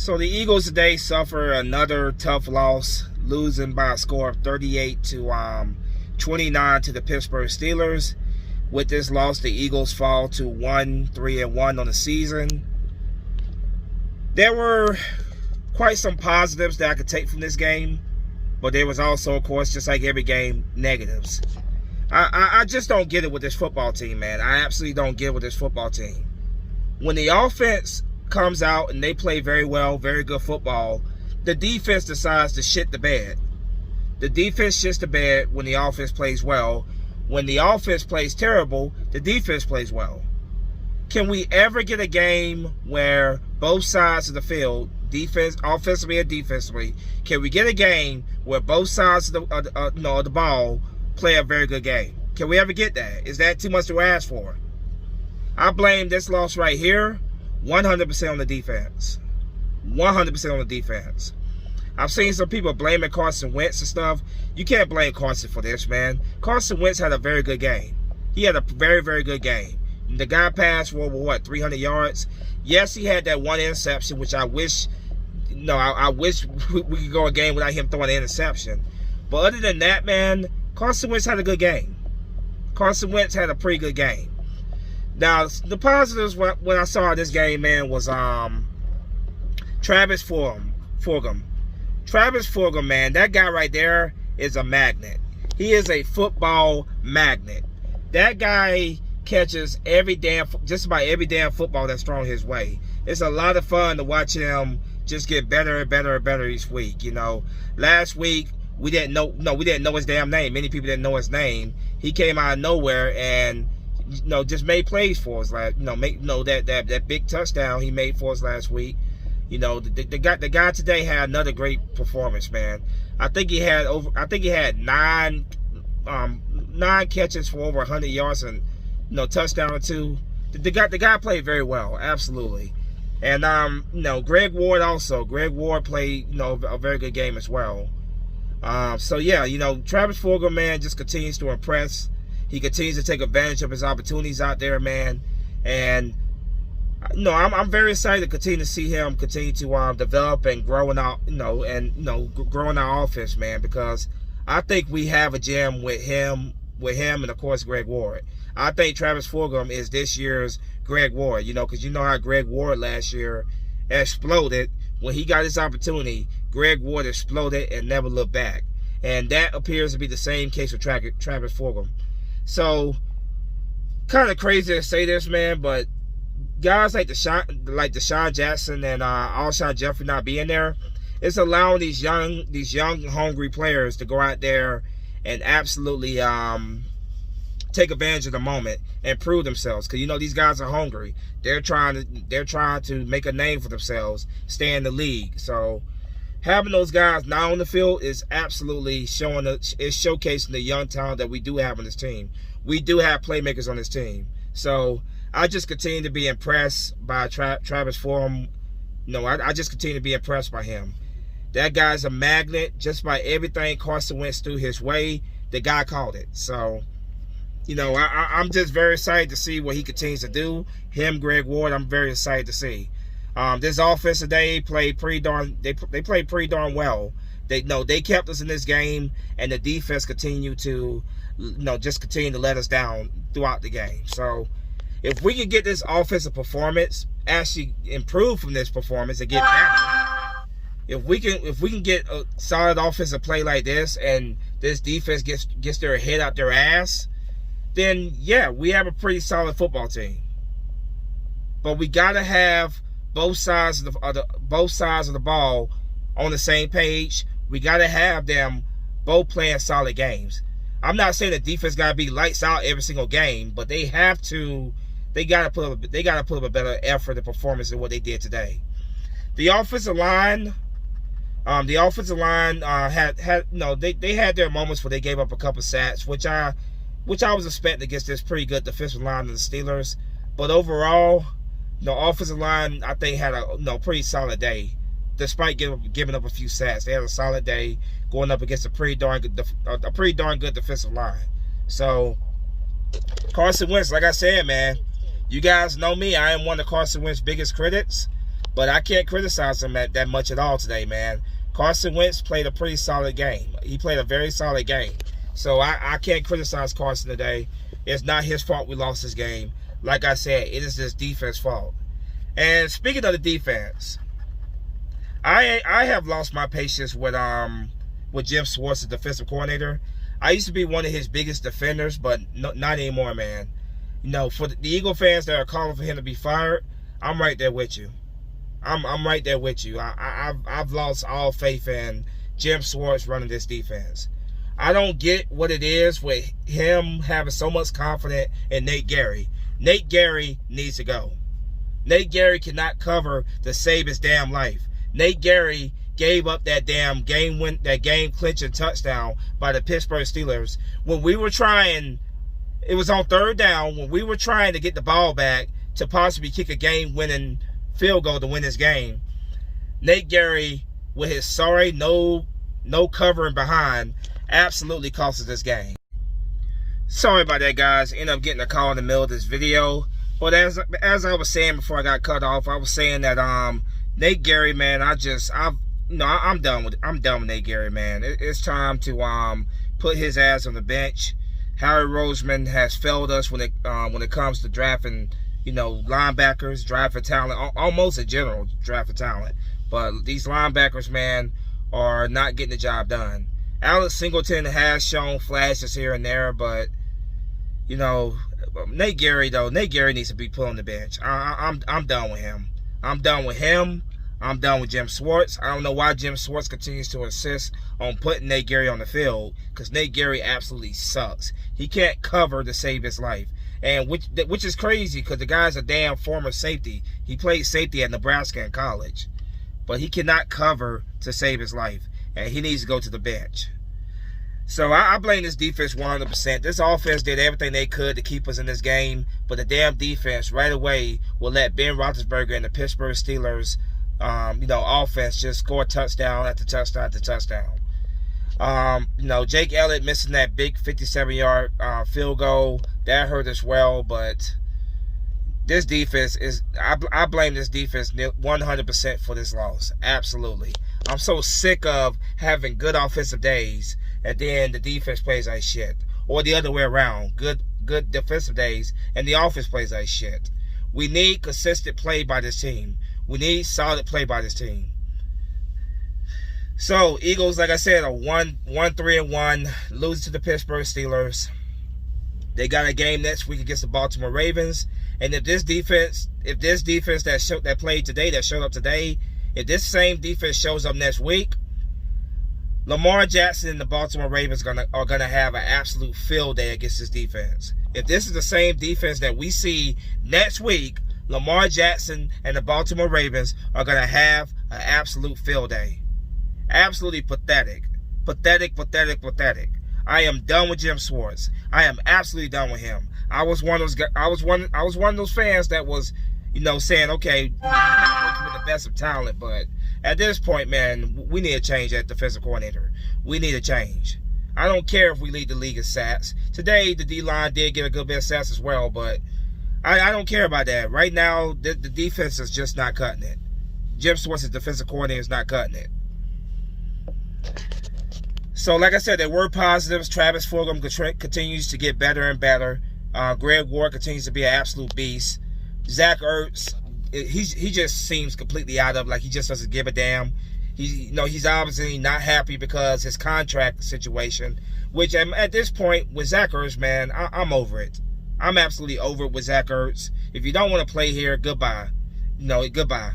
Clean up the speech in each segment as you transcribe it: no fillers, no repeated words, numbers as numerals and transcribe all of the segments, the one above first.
So the Eagles today suffer another tough loss, losing by a score of 38-29 to the Pittsburgh Steelers. With this loss, the Eagles fall to 1-3-1 on the season. There were quite some positives that I could take from this game, but there was also, of course, just like every game, negatives. I just don't get it with this football team, man. I absolutely don't get it with this football team. When the offense comes out and they play very well, very good football, the defense decides to shit the bed. The defense shits the bed when the offense plays well. When the offense plays terrible, the defense plays well. Can we ever get a game where both sides of the field, defense, offensively and defensively, can we get a game where both sides of the ball play a very good game? Can we ever get that? Is that too much to ask for? I blame this loss right here 100% on the defense. 100% on the defense. I've seen some people blaming Carson Wentz and stuff. You can't blame Carson for this, man. Carson Wentz had a very good game. He had a very, very good game. The guy passed for over, 300 yards? Yes, he had that one interception, which I wish, I wish we could go a game without him throwing an interception. But other than that, man, Carson Wentz had a good game. Carson Wentz had a pretty good game. Now, the positives when I saw this game, man, was Travis Fulgham. Travis Fulgham, man, that guy right there is a magnet. He is a football magnet. That guy catches just about every damn football that's thrown his way. It's a lot of fun to watch him just get better and better and better each week. Last week we didn't know his damn name. Many people didn't know his name. He came out of nowhere and just made plays for us. That big touchdown he made for us last week. The guy today had another great performance, man. I think he had nine catches for over 100 yards and touchdown or two. The guy played very well, absolutely. And Greg Ward also. Greg Ward played a very good game as well. So yeah, Travis Fulgham, man, just continues to impress. He continues to take advantage of his opportunities out there, man. And I'm very excited to continue to see him continue to develop and grow in our grow in our offense, man, because I think we have a gem with him and of course Greg Ward. I think Travis Fulgham is this year's Greg Ward, because how Greg Ward last year exploded. When he got his opportunity, Greg Ward exploded and never looked back. And that appears to be the same case with Travis Fulgham. So, kind of crazy to say this, man, but guys like Deshaun Jackson and Alshon Jeffrey not being there, it's allowing these young, hungry players to go out there and absolutely take advantage of the moment and prove themselves. Because these guys are hungry. They're trying to make a name for themselves, stay in the league. So having those guys now on the field is absolutely showcasing the young talent that we do have on this team. We do have playmakers on this team. So I just continue to be impressed by Travis Fulgham. I just continue to be impressed by him. That guy's a magnet. Just by everything Carson Wentz threw his way, the guy called it. So, I'm just very excited to see what he continues to do. Him, Greg Ward, I'm very excited to see. This offense today played pretty darn. They played pretty darn well. They kept us in this game, and the defense continued to, just continue to let us down throughout the game. So, if we can get this offensive performance actually improve from this performance and get better, if we can get a solid offensive play like this, and this defense gets their head out their ass, then yeah, we have a pretty solid football team. But we gotta have both sides of the ball on the same page. We gotta have them both playing solid games. I'm not saying the defense gotta be lights out every single game, but they have to. They gotta put up a better effort and performance than what they did today. The offensive line, had they had their moments where they gave up a couple sacks, which I was expecting against this pretty good defensive line of the Steelers. But overall, the offensive line, I think, had a pretty solid day, despite giving up a few sacks. They had a solid day going up against a pretty darn good defensive line. So Carson Wentz, like I said, man, you guys know me. I am one of Carson Wentz's biggest critics. But I can't criticize him that much at all today, man. Carson Wentz played a pretty solid game. He played a very solid game. So I can't criticize Carson today. It's not his fault we lost this game. Like I said, it is this defense fault. And speaking of the defense, I have lost my patience with Jim Schwartz, the defensive coordinator. I used to be one of his biggest defenders, but not anymore, man. You know, for the Eagle fans that are calling for him to be fired, I'm right there with you. I'm right there with you. I've lost all faith in Jim Schwartz running this defense. I don't get what it is with him having so much confidence in Nate Gerry. Nate Gerry needs to go. Nate Gerry cannot cover to save his damn life. Nate Gerry gave up that damn game clinching touchdown by the Pittsburgh Steelers when we were trying. It was on third down when we were trying to get the ball back to possibly kick a game-winning field goal to win this game. Nate Gerry, with his sorry no covering behind, absolutely cost us this game. Sorry about that, guys. Ended up getting a call in the middle of this video. But as I was saying before I got cut off, I was saying that Nate Gerry, man, I'm done with Nate Gerry, man. It's time to put his ass on the bench. Harry Roseman has failed us when it comes to drafting, linebackers, drafting talent, almost in general, drafting talent. But these linebackers, man, are not getting the job done. Alex Singleton has shown flashes here and there, but Nate Gerry needs to be put on the bench. I'm done with him. I'm done with him. I'm done with Jim Schwartz. I don't know why Jim Schwartz continues to insist on putting Nate Gerry on the field, because Nate Gerry absolutely sucks. He can't cover to save his life, and which is crazy because the guy's a damn former safety. He played safety at Nebraska in college, but he cannot cover to save his life, and he needs to go to the bench. So I blame this defense 100%. This offense did everything they could to keep us in this game, but the damn defense right away will let Ben Roethlisberger and the Pittsburgh Steelers offense just score touchdown after touchdown after touchdown. Jake Elliott missing that big 57-yard field goal, that hurt us well, but this defense I blame this defense 100% for this loss. Absolutely. I'm so sick of having good offensive days and then the defense plays like shit. Or the other way around. Good defensive days and the offense plays like shit. We need consistent play by this team. We need solid play by this team. So, Eagles, like I said, are 1-3-1, losing to the Pittsburgh Steelers. They got a game next week against the Baltimore Ravens. And if this defense that played today, that showed up today, if this same defense shows up next week, Lamar Jackson and the Baltimore Ravens are gonna have an absolute field day against this defense. If this is the same defense that we see next week, Lamar Jackson and the Baltimore Ravens are going to have an absolute field day. Absolutely pathetic. Pathetic, pathetic, pathetic. I am done with Jim Schwartz. I am absolutely done with him. I was one of those fans that was, saying, okay, we're not working with the best of talent, but at this point, man, we need to change that defensive coordinator. We need to change. I don't care if we lead the league in sacks. Today, the D-line did get a good bit of sacks as well, but I don't care about that. Right now, the defense is just not cutting it. Jim Schwartz's defensive coordinator is not cutting it. So, like I said, there were positives. Travis Fulgham continues to get better and better. Greg Ward continues to be an absolute beast. Zach Ertz, he just seems completely out of it. Like he just doesn't give a damn. He's obviously not happy because his contract situation. Which at this point with Zach Ertz, man, I'm over it. I'm absolutely over it with Zach Ertz. If you don't want to play here, goodbye. Goodbye.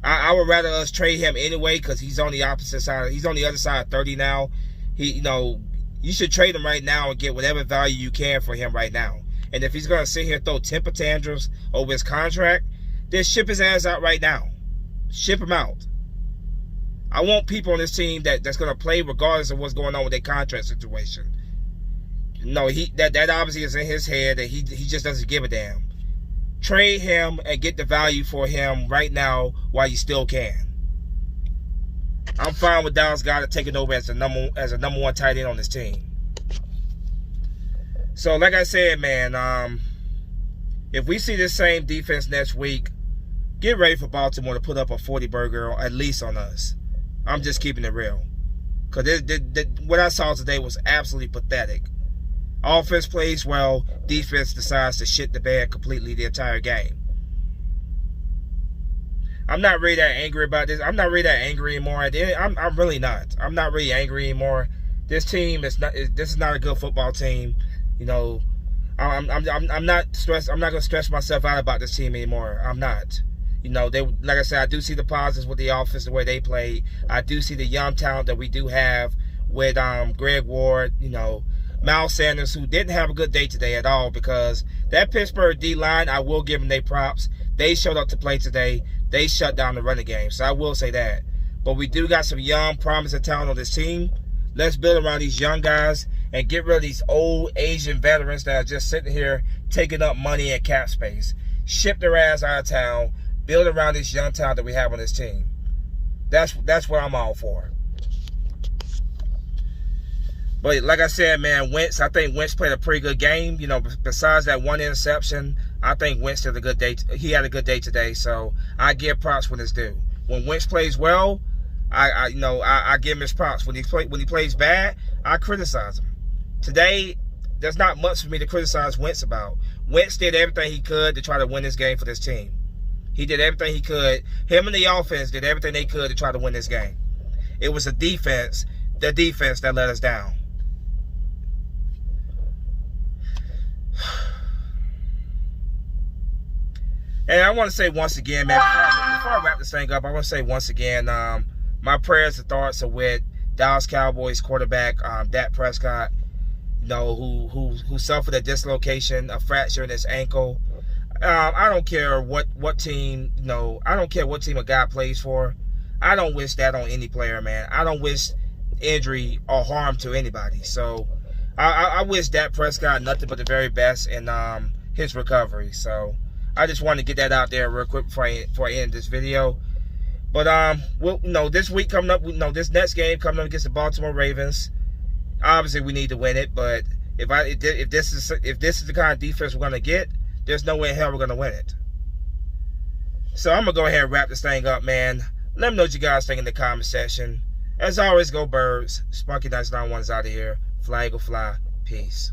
I would rather us trade him anyway because he's on the opposite side. He's on the other side of 30 now. You should trade him right now and get whatever value you can for him right now. And if he's going to sit here and throw temper tantrums over his contract, then ship his ass out right now. Ship him out. I want people on this team that's going to play regardless of what's going on with their contract situation. No, that obviously is in his head that he just doesn't give a damn. Trade him and get the value for him right now while you still can. I'm fine with Dallas Goedert taking over as a number one tight end on this team. So, like I said, man, if we see this same defense next week, Get ready for Baltimore to put up a 40 burger at least on us. I'm just keeping it real. Because what I saw today was absolutely pathetic. Offense plays well. Defense decides to shit the bed completely the entire game. I'm not really that angry about this. I'm not really that angry anymore. I'm really not. I'm not really angry anymore. This team is not. This is not a good football team. You know, I'm not stressed. I'm not gonna stress myself out about this team anymore. I'm not. You know, like I said, I do see the positives with the offense, the way they play. I do see the young talent that we do have with Greg Ward. You know, Miles Sanders, who didn't have a good day today at all, because that Pittsburgh D-line, I will give them their props. They showed up to play today. They shut down the running game, so I will say that. But we do got some young, promising talent on this team. Let's build around these young guys and get rid of these old Asian veterans that are just sitting here taking up money and cap space. Ship their ass out of town. Build around this young talent that we have on this team. That's what I'm all for. But like I said, man, I think Wentz played a pretty good game. You know, besides that one interception, I think Wentz did a good day. He had a good day today, so I give props when it's due. When Wentz plays well, I give him his props. When he plays bad, I criticize him. Today, there's not much for me to criticize Wentz about. Wentz did everything he could to try to win this game for this team. He did everything he could. Him and the offense did everything they could to try to win this game. It was the defense that let us down. And I want to say once again, man, before I wrap this thing up, I want to say once again, my prayers and thoughts are with Dallas Cowboys quarterback Dak Prescott, you know, who suffered a dislocation, a fracture in his ankle. I don't care what team, you know, I don't care what team a guy plays for. I don't wish that on any player, man. I don't wish injury or harm to anybody. So I wish Dak Prescott nothing but the very best in his recovery. So I just wanted to get that out there real quick before I end this video. But this week coming up, this next game coming up against the Baltimore Ravens, obviously we need to win it. But if this is the kind of defense we're gonna get, there's no way in hell we're gonna win it. So I'm gonna go ahead and wrap this thing up, man. Let me know what you guys think in the comment section. As always, go Birds. Spunky 991 is out of here. Flag will fly. Peace.